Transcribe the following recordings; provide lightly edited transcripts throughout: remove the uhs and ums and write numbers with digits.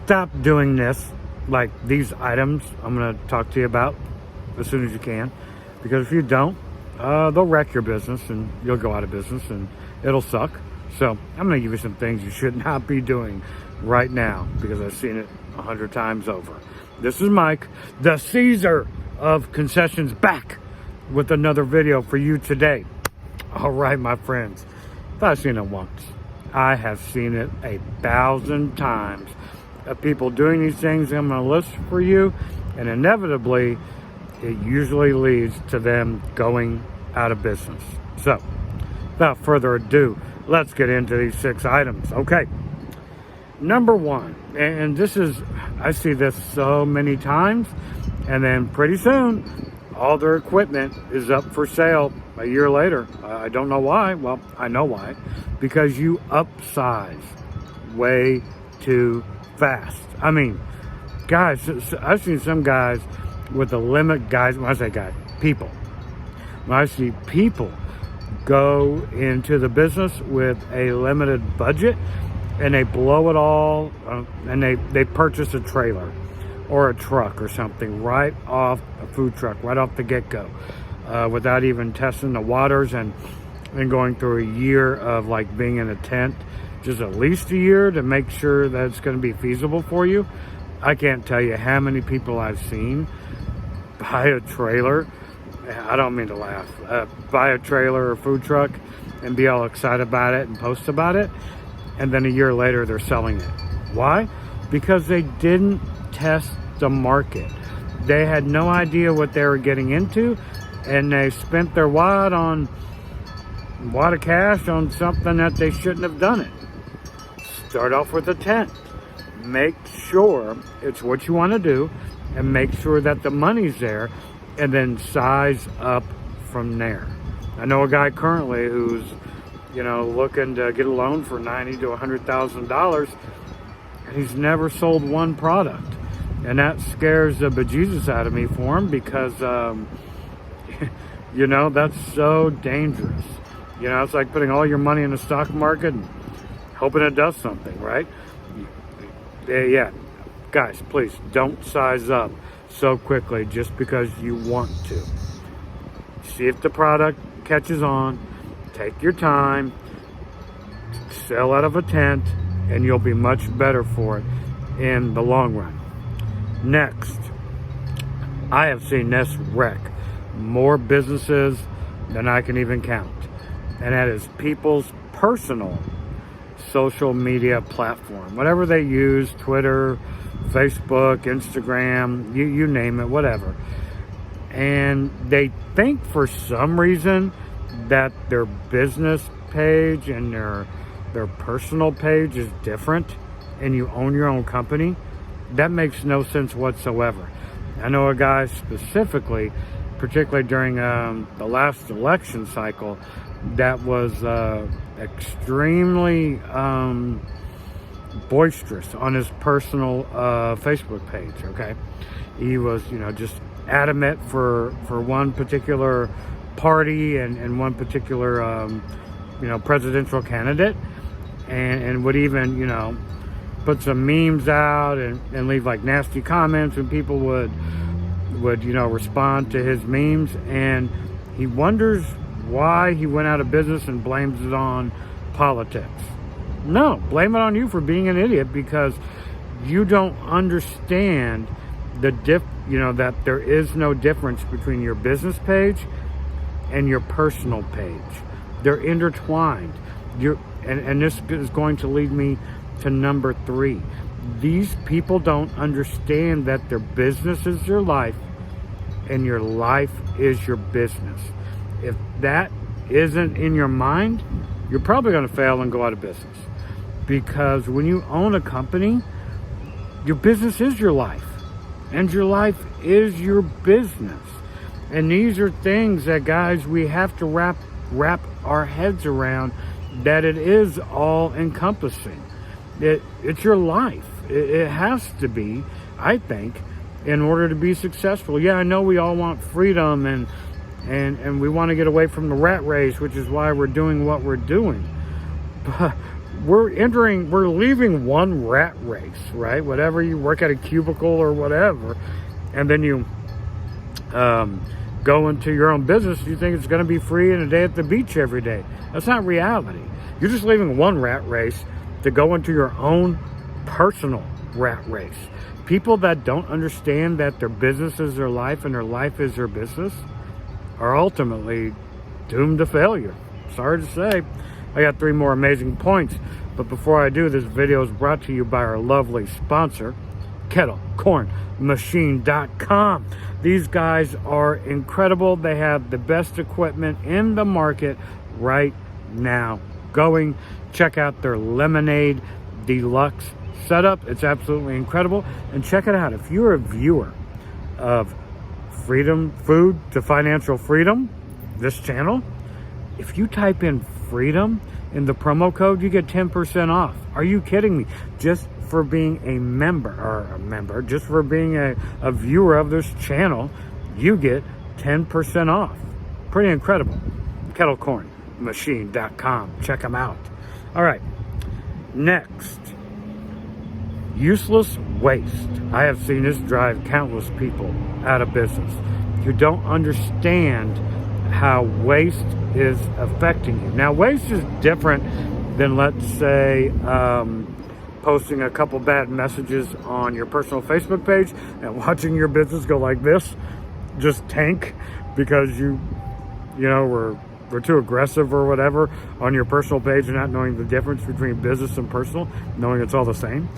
stop doing this, like these items I'm going to talk to you about as soon as you can. Because if you don't, they'll wreck your business and you'll go out of business and it'll suck. So I'm going to give you some things you should not be doing right now because I've seen it 100 times over. This is Mike, the Caesar of concessions, back with another video for you today. All right, my friends, if I've seen it once, I have seen it 1,000 times of people doing these things I'm going to list for you, and inevitably it usually leads to them going out of business. So without further ado, let's get into these 6 items. Okay, number 1, and this is, I see this so many times, and then pretty soon all their equipment is up for sale a year later. I don't know why. Well, I know why. Because you upsize way too fast. I mean, guys, I've seen some guys with a limit, guys, when I say guys, people. When I see people go into the business with a limited budget and they blow it all, and they purchase a trailer or a truck or something right off, a food truck right off the get-go, without even testing the waters and going through a year of like being in a tent, just at least a year to make sure that it's going to be feasible for you. I can't tell you how many people I've seen buy a trailer, I don't mean to laugh, buy a trailer or food truck and be all excited about it and post about it, and then a year later they're selling it. Why? Because they didn't test the market. They had no idea what they were getting into, and they spent their wad of cash on something that they shouldn't have done it. Start off with a tent. Make sure it's what you want to do, and make sure that the money's there, and then size up from there. I know a guy currently who's, looking to get a loan for $90,000 to $100,000, and he's never sold one product. And that scares the bejesus out of me for him because, that's so dangerous. It's like putting all your money in the stock market and hoping it does something, right? Yeah. Guys, please don't size up so quickly just because you want to. See if the product catches on. Take your time. Sell out of a tent, and you'll be much better for it in the long run. Next, I have seen this wreck more businesses than I can even count, and that is people's personal social media platform, whatever they use, Twitter, Facebook, Instagram, you name it, whatever. And they think for some reason that their business page and their personal page is different, and you own your own company. That makes no sense whatsoever. I know a guy specifically, particularly during the last election cycle, that was extremely boisterous on his personal Facebook page, okay? He was, just adamant for one particular party and one particular, presidential candidate, and would even, put some memes out and leave like nasty comments, and people would respond to his memes, and he wonders why he went out of business and blames it on politics. No, blame it on you for being an idiot, because you don't understand that there is no difference between your business page and your personal page. They're intertwined. And this is going to lead me to number 3. These people don't understand that their business is their life and your life is your business. If that isn't in your mind, you're probably going to fail and go out of business. Because when you own a company, your business is your life, and your life is your business. And these are things that, guys, we have to wrap our heads around, that it is all encompassing. It's your life. It has to be, I think, in order to be successful. Yeah, I know we all want freedom and we want to get away from the rat race, which is why we're doing what we're doing. But we're leaving one rat race, right? Whatever, you work at a cubicle or whatever, and then you go into your own business, you think it's going to be free and a day at the beach every day. That's not reality. You're just leaving one rat race to go into your own personal rat race. People that don't understand that their business is their life and their life is their business are ultimately doomed to failure. Sorry to say. I got 3 more amazing points, but before I do, this video is brought to you by our lovely sponsor, kettlecornmachine.com. These guys are incredible. They have the best equipment in the market right now. Check out their Lemonade Deluxe setup. It's absolutely incredible. And check it out. If you're a viewer of Freedom Food to Financial Freedom, this channel, if you type in freedom in the promo code, you get 10% off. Are you kidding me? Just for being a member, just for being a viewer of this channel, you get 10% off. Pretty incredible. kettlecornmachine.com. Check them out. All right. Next, useless waste. I have seen this drive countless people out of business. You don't understand how waste is affecting you. Now, waste is different than, let's say, posting a couple bad messages on your personal Facebook page and watching your business go like this, just tank because you know, were too aggressive or whatever on your personal page and not knowing the difference between business and personal, knowing it's all the same.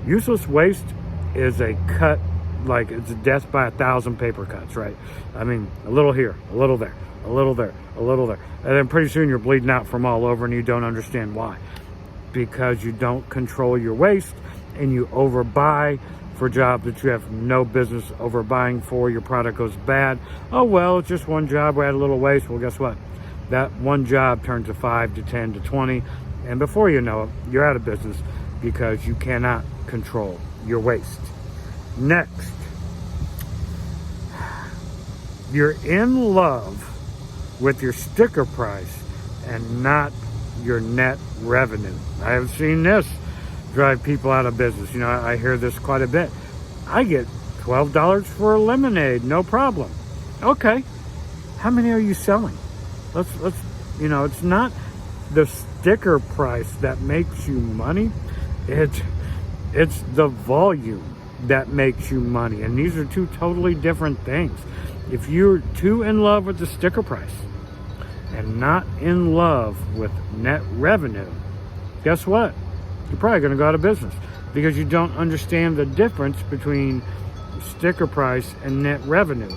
Useless waste is a cut, like it's a death by 1,000 paper cuts, right? I mean, a little here, a little there, a little there, a little there. And then pretty soon you're bleeding out from all over and you don't understand why. Because you don't control your waste and you overbuy for jobs that you have no business overbuying for. Your product goes bad. Oh, well, it's just one job. We had a little waste. Well, guess what? That one job turns to 5 to 10 to 20. And before you know it, you're out of business because you cannot control your waste. Next, you're in love with your sticker price and not your net revenue. I have seen this drive people out of business. You know, I hear this quite a bit. I get $12 for a lemonade, no problem. Okay, how many are you selling? Let's you know, it's not the sticker price that makes you money. It's the volume that makes you money, and these are two totally different things. If you're too in love with the sticker price and not in love with net revenue, guess what? You're probably going to go out of business because you don't understand the difference between sticker price and net revenue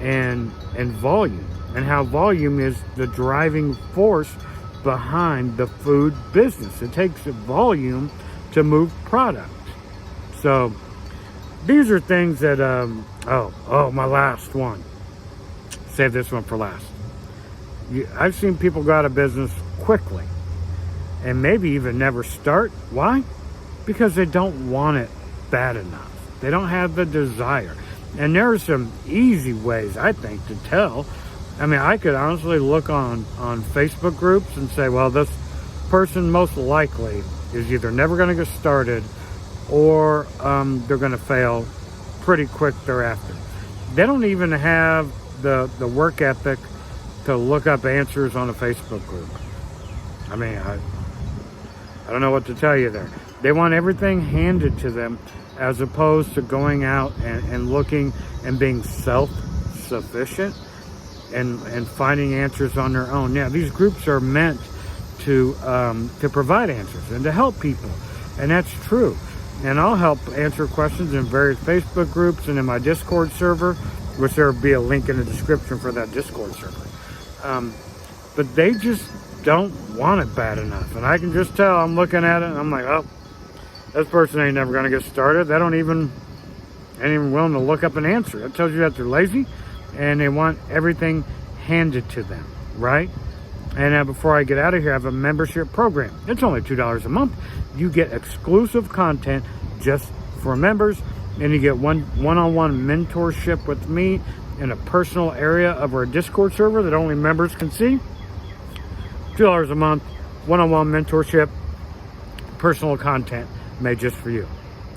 and volume, and how volume is the driving force behind the food business. It takes volume to move product. So these are things that, my last one. Save this one for last. I've seen people go out of business quickly and maybe even never start. Why? Because they don't want it bad enough. They don't have the desire. And there are some easy ways, I think, to tell. I mean, I could honestly look on Facebook groups and say, well, this person most likely is either never going to get started or they're going to fail pretty quick thereafter. They don't even have the work ethic to look up answers on a Facebook group. I mean, I don't know what to tell you there. They want everything handed to them as opposed to going out and looking and being self-sufficient and finding answers on their own. Now, these groups are meant to provide answers and to help people, and that's true. And I'll help answer questions in various Facebook groups and in my Discord server, which there will be a link in the description for that Discord server. But they just don't want it bad enough. And I can just tell, I'm looking at it and I'm like, oh, this person ain't never going to get started. They ain't even willing to look up an answer. That tells you that they're lazy and they want everything handed to them, right? And before I get out of here, I have a membership program. It's only $2 a month. You get exclusive content just for members, and you get one-on-one mentorship with me in a personal area of our Discord server that only members can see. $2 a month, one-on-one mentorship, personal content made just for you.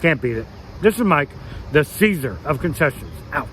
Can't beat it. This is Mike, the Caesar of concessions, out.